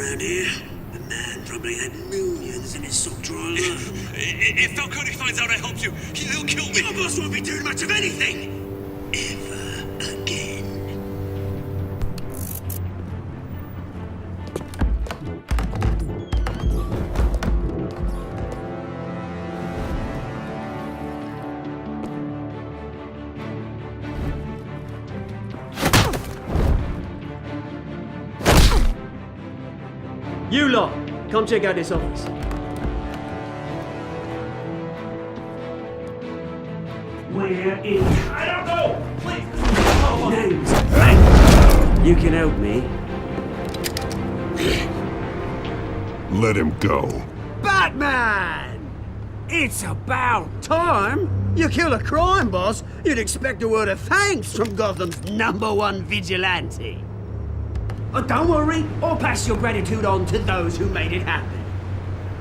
around here, the man probably had millions in his sock drawer alone. If Falcone finds out I helped you, he'll kill me. Your boss won't be doing much of anything! Ever again. You lot, come check out this office. Where is... I don't know! Please! Name's Blank. You can help me. Let him go. Batman! It's about time! You kill a crime boss, you'd expect a word of thanks from Gotham's #1 vigilante. Oh, don't worry, I'll pass your gratitude on to those who made it happen.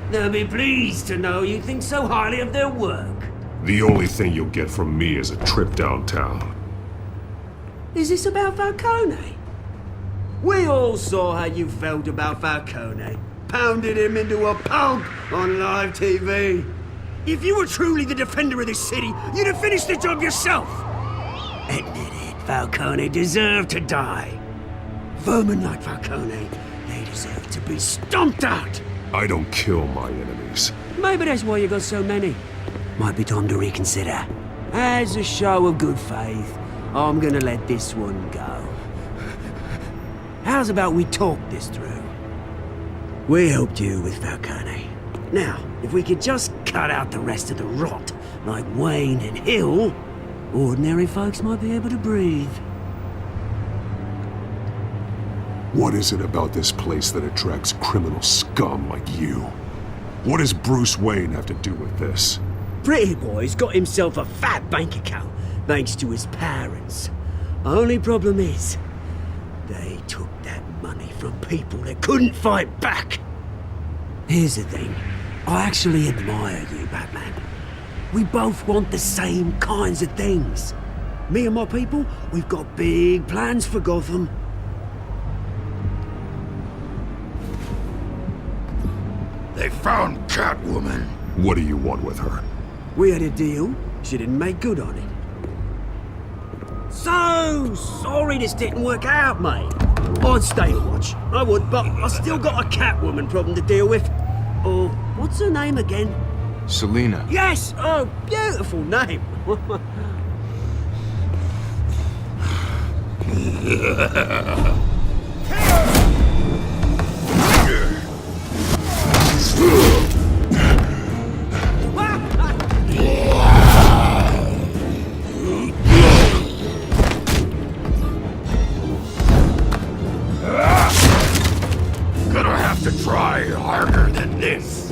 They'll be pleased to know you think so highly of their work. The only thing you'll get from me is a trip downtown. Is this about Falcone? We all saw how you felt about Falcone. Pounded him into a pulp on live TV. If you were truly the defender of this city, you'd have finished the job yourself. Admit it, Falcone deserved to die. Vermin like Falcone, they deserve to be stomped out. I don't kill my enemies. Maybe that's why you got so many. Might be time to reconsider. As a show of good faith, I'm gonna let this one go. How's about we talk this through? We helped you with Falcone. Now, if we could just cut out the rest of the rot, like Wayne and Hill, ordinary folks might be able to breathe. What is it about this place that attracts criminal scum like you? What does Bruce Wayne have to do with this? Pretty Boy's got himself a fat bank account, thanks to his parents. Only problem is, they took that money from people that couldn't fight back. Here's the thing. I actually admire you, Batman. We both want the same kinds of things. Me and my people, we've got big plans for Gotham. They found Catwoman. What do you want with her? We had a deal. She didn't make good on it. So sorry this didn't work out, mate. I'd stay to watch. I would, but I still got a Catwoman problem to deal with. Oh, what's her name again? Selina. Yes! Oh, beautiful name. Gonna have to try harder than this.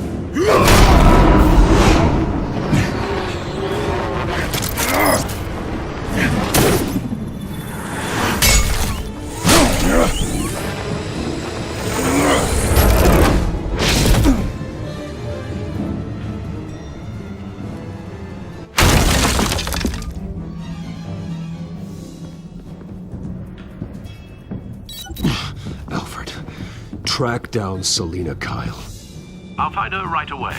Alfred, track down Selina Kyle. I'll find her right away.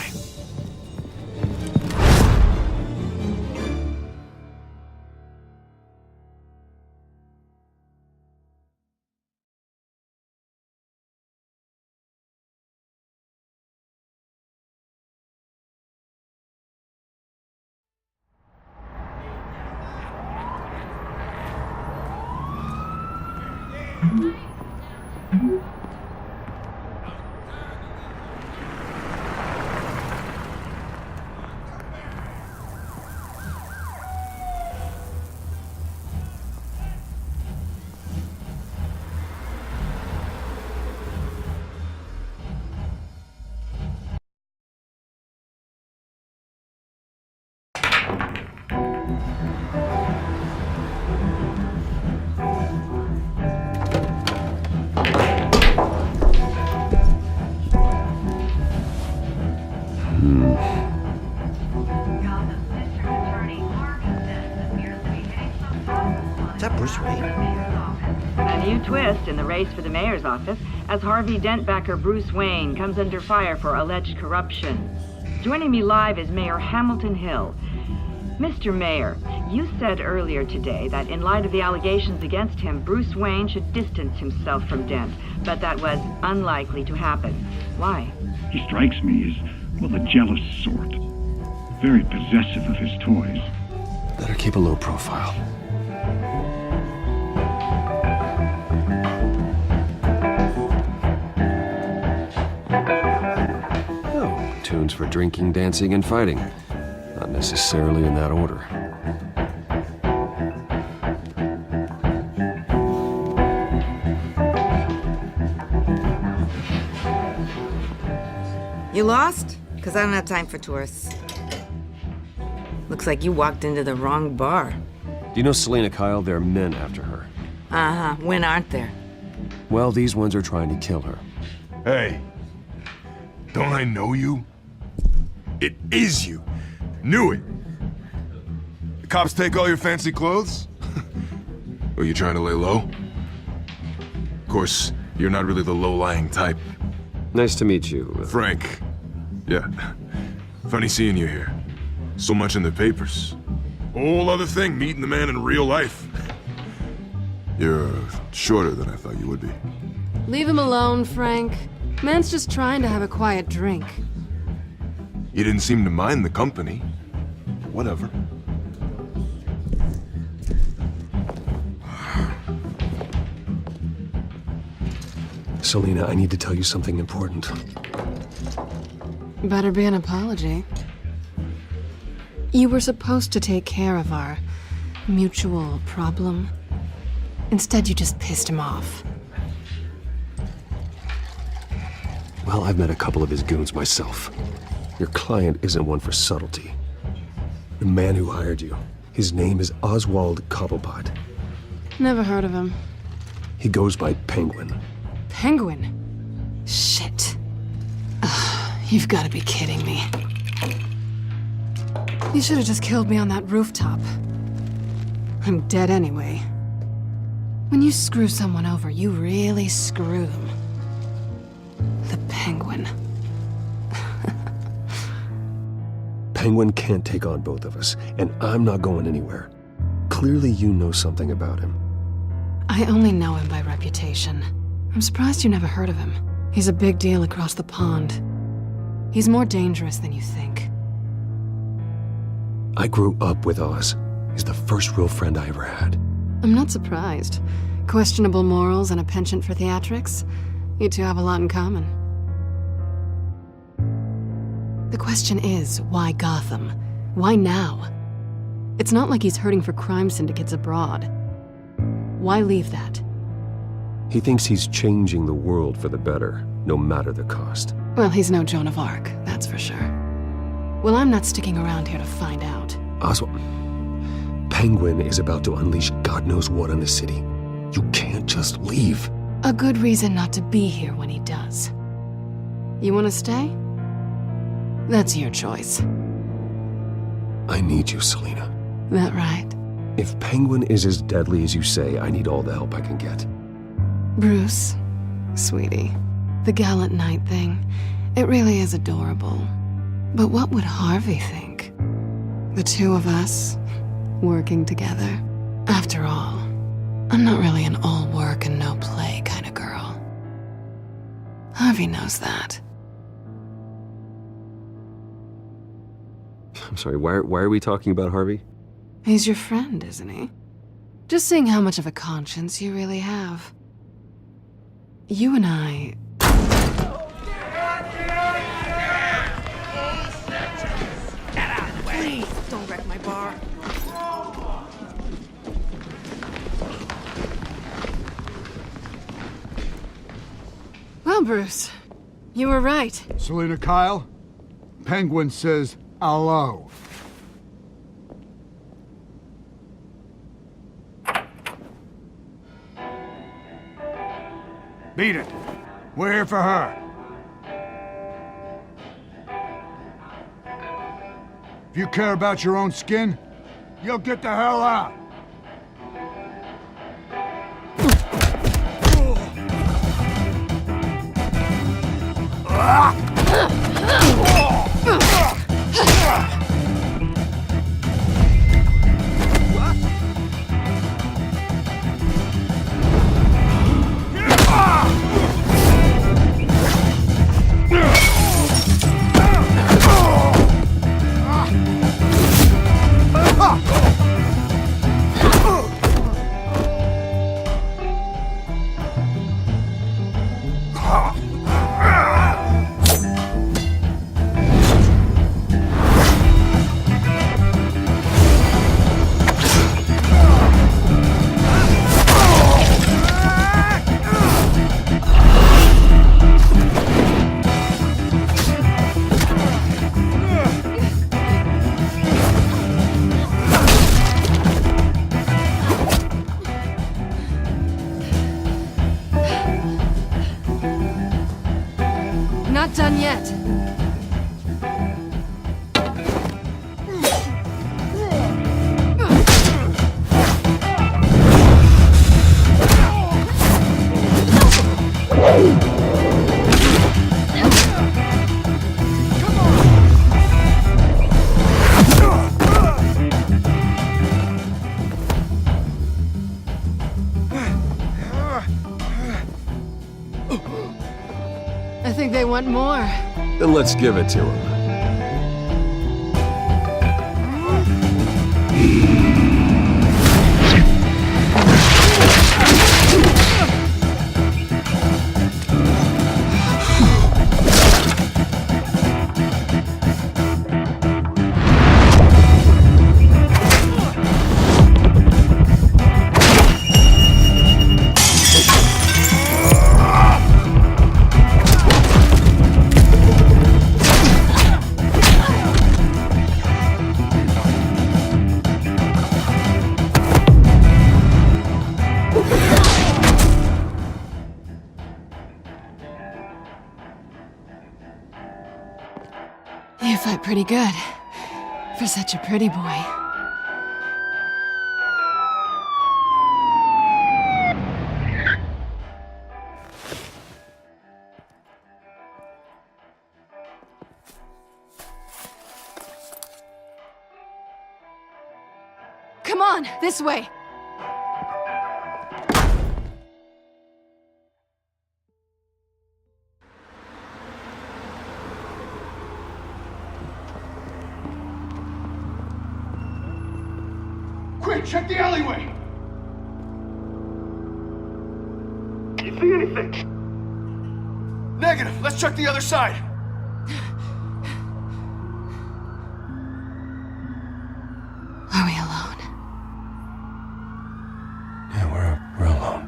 Is that Bruce Wayne? A new twist in the race for the mayor's office as Harvey Dent backer Bruce Wayne comes under fire for alleged corruption. Joining me live is Mayor Hamilton Hill. Mr. Mayor, you said earlier today that in light of the allegations against him, Bruce Wayne should distance himself from Dent, but that was unlikely to happen. Why? He strikes me as, well, a jealous sort. Very possessive of his toys. Better keep a low profile. Oh, tunes for drinking, dancing, and fighting. Not necessarily in that order. You lost? Because I don't have time for tourists. Looks like you walked into the wrong bar. Do you know Selina Kyle? There are men after her. Uh-huh. When aren't there? Well, these ones are trying to kill her. Hey, don't I know you? It is you. Knew it. The cops take all your fancy clothes? Are you trying to lay low? Of course, you're not really the low-lying type. Nice to meet you. Frank. Yeah. Funny seeing you here. So much in the papers. Whole other thing, meeting the man in real life. You're shorter than I thought you would be. Leave him alone, Frank. Man's just trying to have a quiet drink. You didn't seem to mind the company. Whatever. Selina, I need to tell you something important. Better be an apology. You were supposed to take care of our mutual problem. Instead, you just pissed him off. Well, I've met a couple of his goons myself. Your client isn't one for subtlety. The man who hired you, his name is Oswald Cobblepot. Never heard of him. He goes by Penguin. Penguin? Shit. Ugh, you've got to be kidding me. You should have just killed me on that rooftop. I'm dead anyway. When you screw someone over, you really screw them. The Penguin. Penguin can't take on both of us, and I'm not going anywhere. Clearly you know something about him. I only know him by reputation. I'm surprised you never heard of him. He's a big deal across the pond. He's more dangerous than you think. I grew up with Oz. He's the first real friend I ever had. I'm not surprised. Questionable morals and a penchant for theatrics. You two have a lot in common. The question is, why Gotham? Why now? It's not like he's hurting for crime syndicates abroad. Why leave that? He thinks he's changing the world for the better, no matter the cost. Well, he's no Joan of Arc, that's for sure. Well, I'm not sticking around here to find out. Oswald, Penguin is about to unleash God knows what on the city. You can't just leave. A good reason not to be here when he does. You want to stay? That's your choice. I need you, Selina. That right? If Penguin is as deadly as you say, I need all the help I can get. Bruce, sweetie, the gallant knight thing, it really is adorable. But what would Harvey think? The two of us, working together. After all, I'm not really an all work and no play kind of girl. Harvey knows that. I'm sorry, why are we talking about Harvey? He's your friend, isn't he? Just seeing how much of a conscience you really have. You and I... Please, don't wreck my bar. Well, Bruce, you were right. Selina Kyle, Penguin says hello. Beat it. We're here for her. If you care about your own skin, you'll get the hell out. Not done yet. I think they want more. Then let's give it to him. You fight pretty good. For such a pretty boy. Come on, this way. Quick, check the alleyway! You see anything? Negative. Let's check the other side. Are we alone? Yeah, we're alone.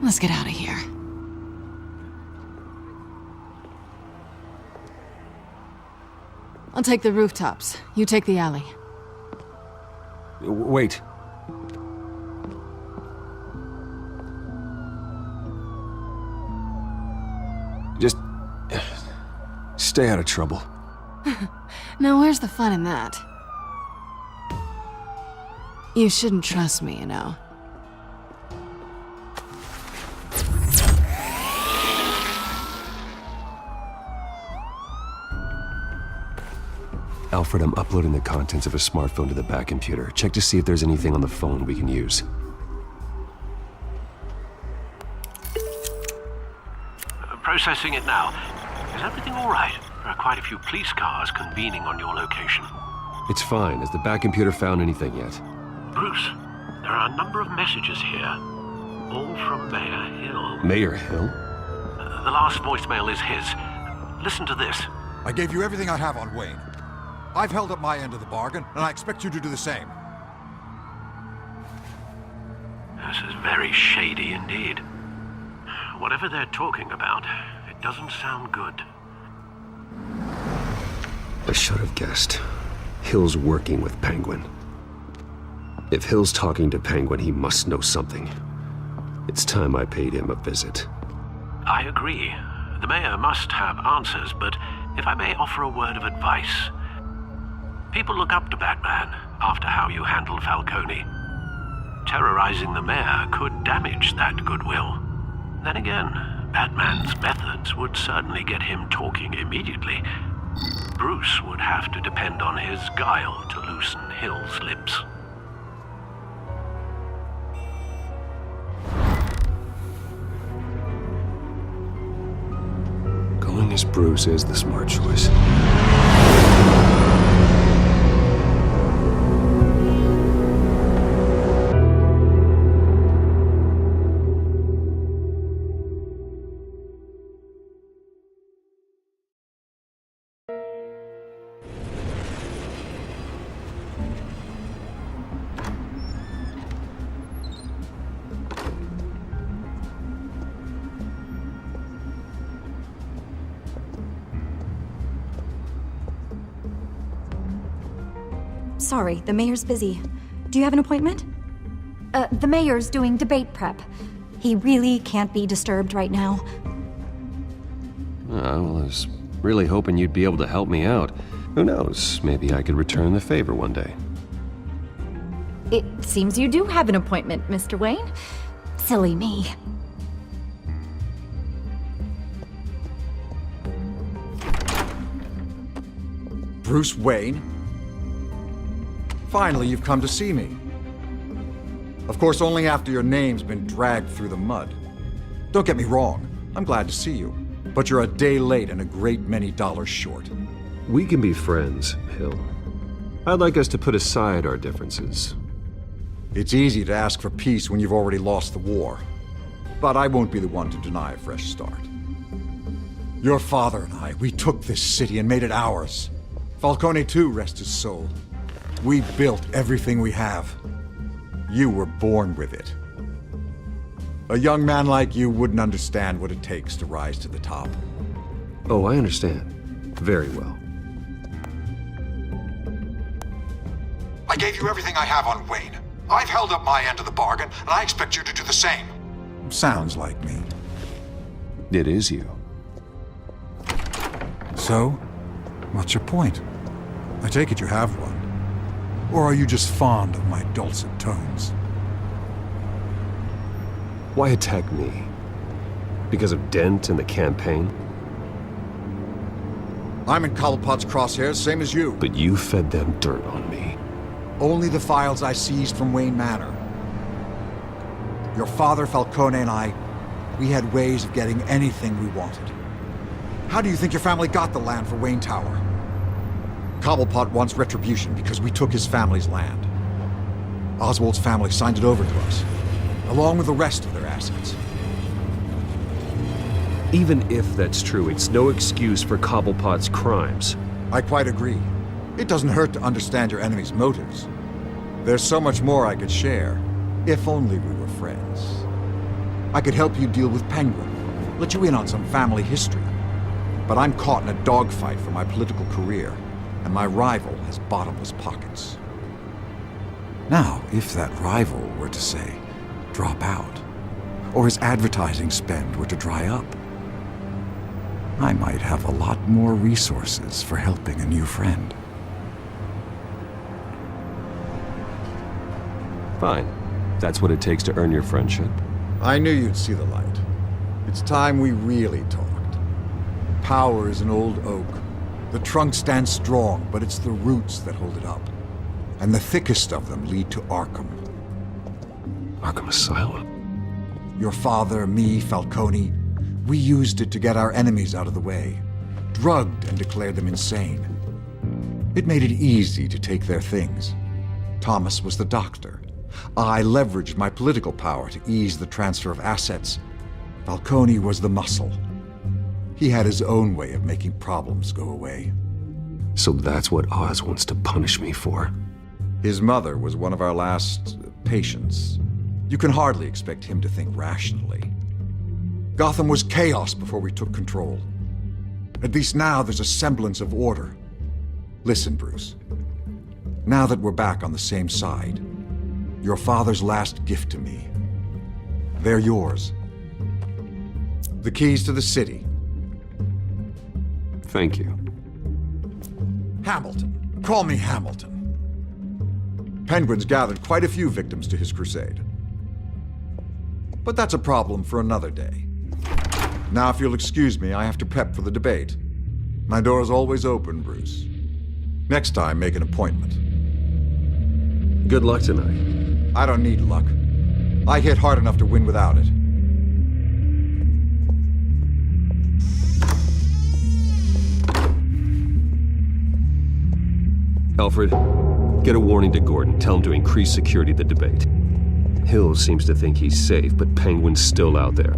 Let's get out of here. I'll take the rooftops. You take the alley. Wait. Just stay out of trouble. Now, where's the fun in that? You shouldn't trust me, you know. Alfred, I'm uploading the contents of a smartphone to the back computer. Check to see if there's anything on the phone we can use. Processing it now. Is everything all right? There are quite a few police cars convening on your location. It's fine. Has the back computer found anything yet? Bruce, there are a number of messages here. All from Mayor Hill. Mayor Hill? The last voicemail is his. Listen to this. I gave you everything I have on Wayne. I've held up my end of the bargain, and I expect you to do the same. This is very shady indeed. Whatever they're talking about, it doesn't sound good. I should have guessed. Hill's working with Penguin. If Hill's talking to Penguin, he must know something. It's time I paid him a visit. I agree. The mayor must have answers, but if I may offer a word of advice, People look up to Batman after how you handled Falcone. Terrorizing the mayor could damage that goodwill. Then again, Batman's methods would certainly get him talking immediately. Bruce would have to depend on his guile to loosen Hill's lips. Going as Bruce is the smart choice. Sorry, the mayor's busy. Do you have an appointment? The mayor's doing debate prep. He really can't be disturbed right now. Well, I was really hoping you'd be able to help me out. Who knows, maybe I could return the favor one day. It seems you do have an appointment, Mr. Wayne. Silly me. Bruce Wayne? Finally, you've come to see me. Of course, only after your name's been dragged through the mud. Don't get me wrong, I'm glad to see you. But you're a day late and a great many dollars short. We can be friends, Hill. I'd like us to put aside our differences. It's easy to ask for peace when you've already lost the war. But I won't be the one to deny a fresh start. Your father and I, we took this city and made it ours. Falcone too, rest his soul. We built everything we have. You were born with it. A young man like you wouldn't understand what it takes to rise to the top. Oh, I understand. Very well. I gave you everything I have on Wayne. I've held up my end of the bargain, and I expect you to do the same. Sounds like me. It is you. So, what's your point? I take it you have one. Or are you just fond of my dulcet tones? Why attack me? Because of Dent and the campaign? I'm in Cobblepot's crosshairs, same as you. But you fed them dirt on me. Only the files I seized from Wayne Manor. Your father, Falcone, and I, we had ways of getting anything we wanted. How do you think your family got the land for Wayne Tower? Cobblepot wants retribution because we took his family's land. Oswald's family signed it over to us, along with the rest of their assets. Even if that's true, it's no excuse for Cobblepot's crimes. I quite agree. It doesn't hurt to understand your enemy's motives. There's so much more I could share, if only we were friends. I could help you deal with Penguin, let you in on some family history. But I'm caught in a dogfight for my political career, and my rival has bottomless pockets. Now, if that rival were to, say, drop out, or his advertising spend were to dry up, I might have a lot more resources for helping a new friend. Fine. That's what it takes to earn your friendship. I knew you'd see the light. It's time we really talked. Power is an old oak. The trunk stands strong, but it's the roots that hold it up. And the thickest of them lead to Arkham. Arkham Asylum? Your father, me, Falcone, we used it to get our enemies out of the way. Drugged and declared them insane. It made it easy to take their things. Thomas was the doctor. I leveraged my political power to ease the transfer of assets. Falcone was the muscle. He had his own way of making problems go away. So that's what Oz wants to punish me for? His mother was one of our last patients. You can hardly expect him to think rationally. Gotham was chaos before we took control. At least now there's a semblance of order. Listen, Bruce. Now that we're back on the same side, your father's last gift to me, they're yours. The keys to the city. Thank you. Hamilton, Call me Hamilton. Penguin's gathered quite a few victims to his crusade. But that's a problem for another day. Now, if you'll excuse me, I have to prep for the debate. My door is always open, Bruce. Next time, make an appointment. Good luck tonight. I don't need luck. I hit hard enough to win without it. Alfred, get a warning to Gordon. Tell him to increase security at the debate. Hill seems to think he's safe, but Penguin's still out there.